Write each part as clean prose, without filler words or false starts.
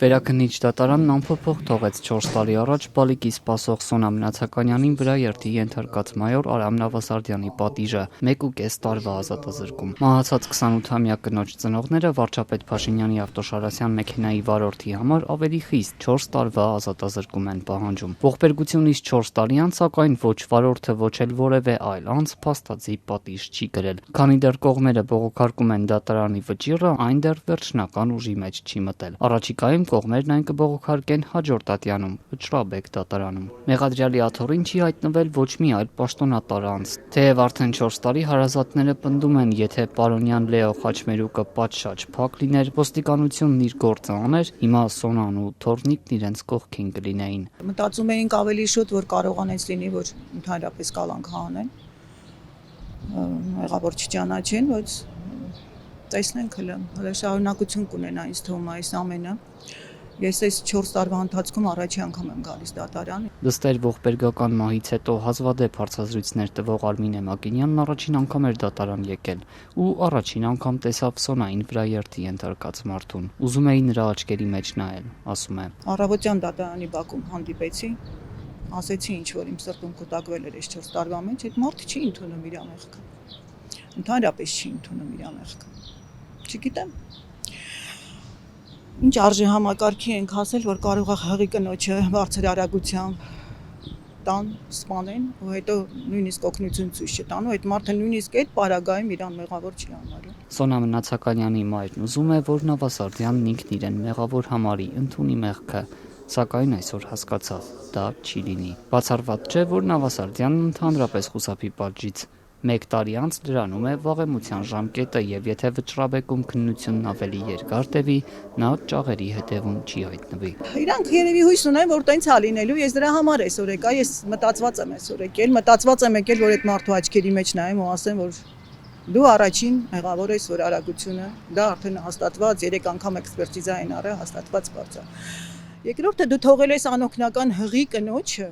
Վերաքննիչ դատարանն անփոփոխ թողեց 4 տարի առաջ բալիկի սպասող Սոնա Մնացականյանին վրա երթի ենթարկած մայոր Արամ Նավասարդյանի պատիժը 1.5 տարվա ազատազրկում։ Մահացած 28-ամյա կնոջ ծնողները վարչապետ Փաշինյանի Ավտոշարասյան մեքենայի վարորդի համար ավելի խիստ 4 տարվա ազատազրկում են պահանջում։ Ողբերգությունից 4 տարի անց, սակայն ոչ վարորդը, ոչ էլ որևէ այլ անձ փաստացի պատիժ չի կրել։ Քանի դեռ կողմերը բողոքարկում են դատարանի վճիռը, այն դեռ վերջնական ուժի մեջ չի մտել։ Առաջիկայում կողմերն այն կբողոքարկեն հաջորդ ատյանում Վճռաբեկ դատարանում։ Մեղադրյալի աթոռին չի հայտնվել ոչ մի այլ պաշտոնատար անձ։ Թեև արդեն 4 տարի հարազատները պնդում են, եթե պարոնյան Լեո Խաչմերուկը պատշաճ փակ լիներ, ոստիկանությունն իր գործը աներ, հիմա Սոնան ու Թորնիկն իրենց կողքին կլինեին։ Մտածում էինք ավելի շուտ, որ կարողանեց լինի, որ ընդհանրապես կալանք հանեն։ Եղավ որ չճանաչեն, բայց տեսնենք հələ շարունակություն կունենա ինձ թվում է այս ամենը։ Ես այս 4 տարվա ընթացքում առաջի անգամ եմ գալիս դատարան։ Դստեր ողբերգական մահից հետո հազվադեպ հարցազրույցներ տվող Արմինե Մակինյանն առաջին անգամ էր դատարան եկել ու առաջին անգամ տեսավ Սոնային վրա երթի ենթարկած մարդուն։ Ուզում էի նրա աչքերի մեջ նայել, ասում է։ Առավոտյան դատարանի բակում հանդիպեցի, ասեցի ինչ որ իմ սրտում կուտակվել էր այս 4 տարվա մեջ, այդ մարդը չի ընդունում իր ամեղքը։ Ընդհանրապես չի ընդունում իր ամեղքը։ Չգիտեմ։ Ինչ արժե համակարգի ենք հասել, որ կարող է հղի կնոջը բարձր արագությամբ տան, սպանեն ու հետո նույնիսկ օգնություն ցույց չտան ու այդ մարդը նույնիսկ այդ պարագայում իրան մեղավոր չի համարում։ Սոնա Մնացականյանի մայրն ուզում է, որ Նավասարդյանն ինքն իրեն մեղավոր համարի, ընդունի մեղքը, սակայն այսօր հասկացավ, դա չի լինի։ Բացառված չէ, որ Նավասարդյանն ընդհանրապես խուսափի պատժից։ 1 տարի անց լրանում է վաղեմության ժամկետը եւ եթե Վճռաբեկում քննությունն ավելի երկար տևի, նա ճաղերի հետևում չի հայտնվի։ Իրանք երևի հույս ունեն, որ տենց է լինելու, ես դրա համար այսօր եկա, ես մտածված եմ այսօր եկել, որ այդ մարդու աչքերի մեջ նայեմ ու ասեմ, որ դու առաջին մեղավոր ես, որ արագությունը, դա արդեն հաստատված 3 անգամ էքսպերտիզա են արել, հաստատված բարձ է։ Երկրորդը դու թողել ես անօգնական հղի կնոջը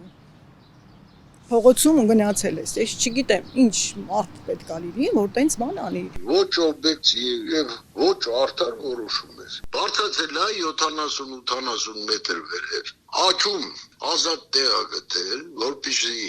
փողոցում ու գնացել ես, ես չգիտեմ ինչ մարդ պետք է լինի, որ տենց բան անի։ Ոչ օբյեկտիվ եւ ոչ արդար որոշում է։ Բարձրացել է 70-80 մետր վերև։ Աչում ազատ տեղ գտել, որպեսզի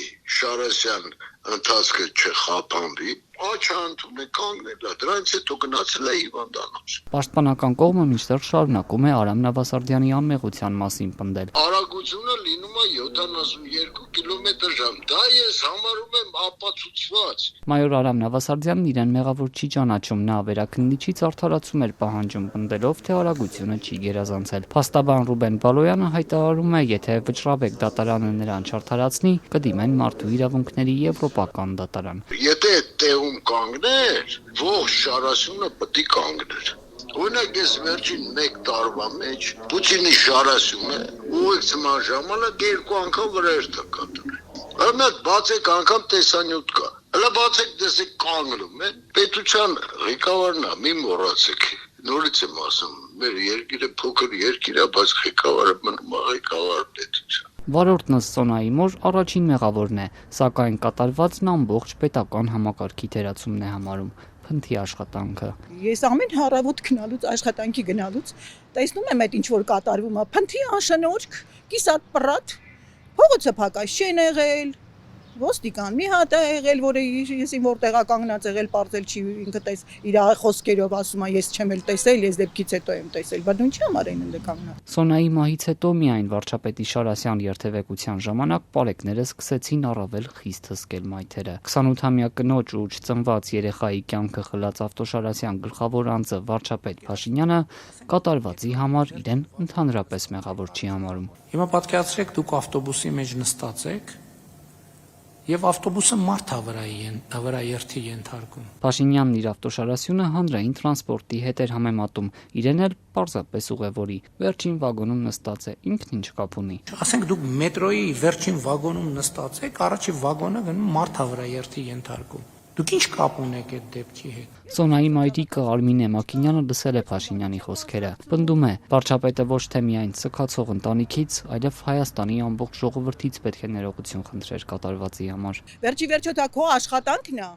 Շարասյան ընթացքը չխափանվի, աչը ընդունել կանգնել է, դրանից հետո գնացել է հիվանդանոց։ Պաշտպանական կողմը մինչդեռ շարունակում է Արամ Նավասարդյանի անմեղության մասին պնդել։ Արագությունը լինում է 72 կմ/ժ, դա ես համարում եմ ապացուցված։ Մայոր Արամ Նավասարդյանն իրեն մեղավոր չի ճանաչում, նա վերաքննիչից արդարացում էր պահանջում, պնդելով, թե արագությունը չի գերազանցել։ Փաստաբան Ռուբեն Բալոյանը հայտարարում է, եթե Վճռաբեկ դատարանը նրան չարդարացնի, կդիմեն մարդու իրավունքների եվրոպական դատարան։ Եթե տեղում կանգներ, ողջ Շարասյունը պետք է կանգներ։ Օրինակ ես վերջին 1 տարվա մեջ Պուտինի Շարասյունը ուղեկցման ժամանակ 2 անգամ վրայերթ կատարել։ Ամեն բացեք անգամ տեսանյութ կա։ Հələ բացեք տեսեք կանգնում է։ Պետության ղեկավարն է, մի մոռացեք։ Նորից եմ ասում, մեր երկիրը փոքր երկիր է, բայց ղեկավարը մնում է ղեկավար պետության։ Վարորդն ըստ Սոնայի մոր առաջին մեղավորն է, սակայն կատարվածն ամբողջ պետական համակարգի թերացումն է համարում, փնթի աշխատանքը։ Ես ամեն հարավոտ գնալուց աշխատանքի գնալուց տեսնում եմ այդ ինչ որ կատարվում է, փնթի անշնորհք, կիսատ պրատ, փողոցը փակած չեն եղել, ոստիկան մի հատ է եղել, որը ես իմ որտեղա կանգնած եղել, պարզել չի ինքը տես իր խոսքերով ասում է, ես չեմ էլ տեսել, ես դեպքից հետո եմ տեսել, բայց դու ինչի համար են ընդ կանգնած։ Սոնայի մահից հետո միայն վարչապետի Շարասյան երթևեկության ժամանակ պարեկները սկսեցին առավել խիստ հսկել մայթերը։ 28-ամյա կնոջ ու չծնված երեխայի կյանքը խլած Ավտոշարասյան գլխավոր անձը վարչապետ Փաշինյանը կատարվածի համար իրեն ընդհանրապես մեղավոր չի համարում։ Հիմա պատկերացրեք, դուք ավտոբուսի մեջ նստած եք եւ ավտոբուսը մարդ վրա երթի ենթարկում։ Փաշինյանն իր Ավտոշարասյունը հանրային տրանսպորտի հետ էր համեմատում, իրեն էլ պարզապես ուղևորի։ Վերջին վագոնում նստած է, ինքն ինչ կապ ունի։ Ասենք դուք մետրոյի վերջին վագոնում նստած եք, առաջի վագոնը գնում մարդ վրա երթի ենթարկում։ Դուք ինչ կապ ունեք այդ դեպքի հետ։ Սոնայի մայրիկը Արմինե Մակինյանը լսել է Փաշինյանի խոսքերը։ Պնդում է, վարչապետը ոչ թե միայն սքացող ընտանիքից, այլև Հայաստանի ամբողջ ժողովրդից պետք է ներողություն խնդրեր կատարվածի համար։ Վերջի վերջո դա քո աշխատանքն է։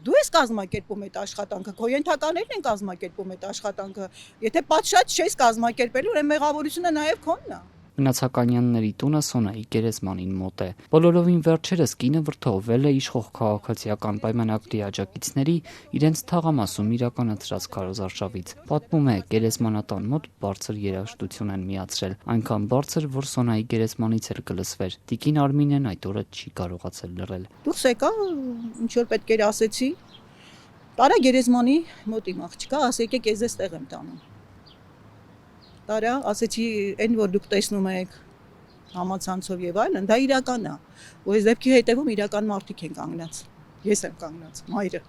Դու ես կազմակերպում այդ աշխատանքը, քո ենթականերն են կազմակերպում այդ աշխատանքը։ Եթե պատշաճ չես կազմակերպել, ուրեմն մեղավորությունը նաև քոնն է։ Մնացականյանների տունը Սոնայի գերեզմանին մոտ է։ Բոլորովին վերջերս կինը վրդովվել է իշխող քաղաքացիական պայմանագրի աջակիցների իրենց թաղամասում իրականացրած քարոզարշավից։ Պատմում է, գերեզմանատան մոտ բարձր երաժշտություն են միացրել, այնքան բարձր, որ Սոնայի գերեզմանից էլ կլսվեր։ Տիկին Արմինեն այդ օրը չի կարողացել լռել։ Դուրս եկա, ինչ որ պետք էր ասեցի։ Տարա գերեզմանի մոտ իմ աղջիկա, ասի եկեք ես էս տեղ եմ տանում։ Տարա, ասեցի, այն որ դուք տեսնում եք համացանցով եւ այլն, դա իրական է։ Ու այս դեպքի հետևում իրական մարդիկ են կանգնած։ Ես եմ կանգնած, մայրը։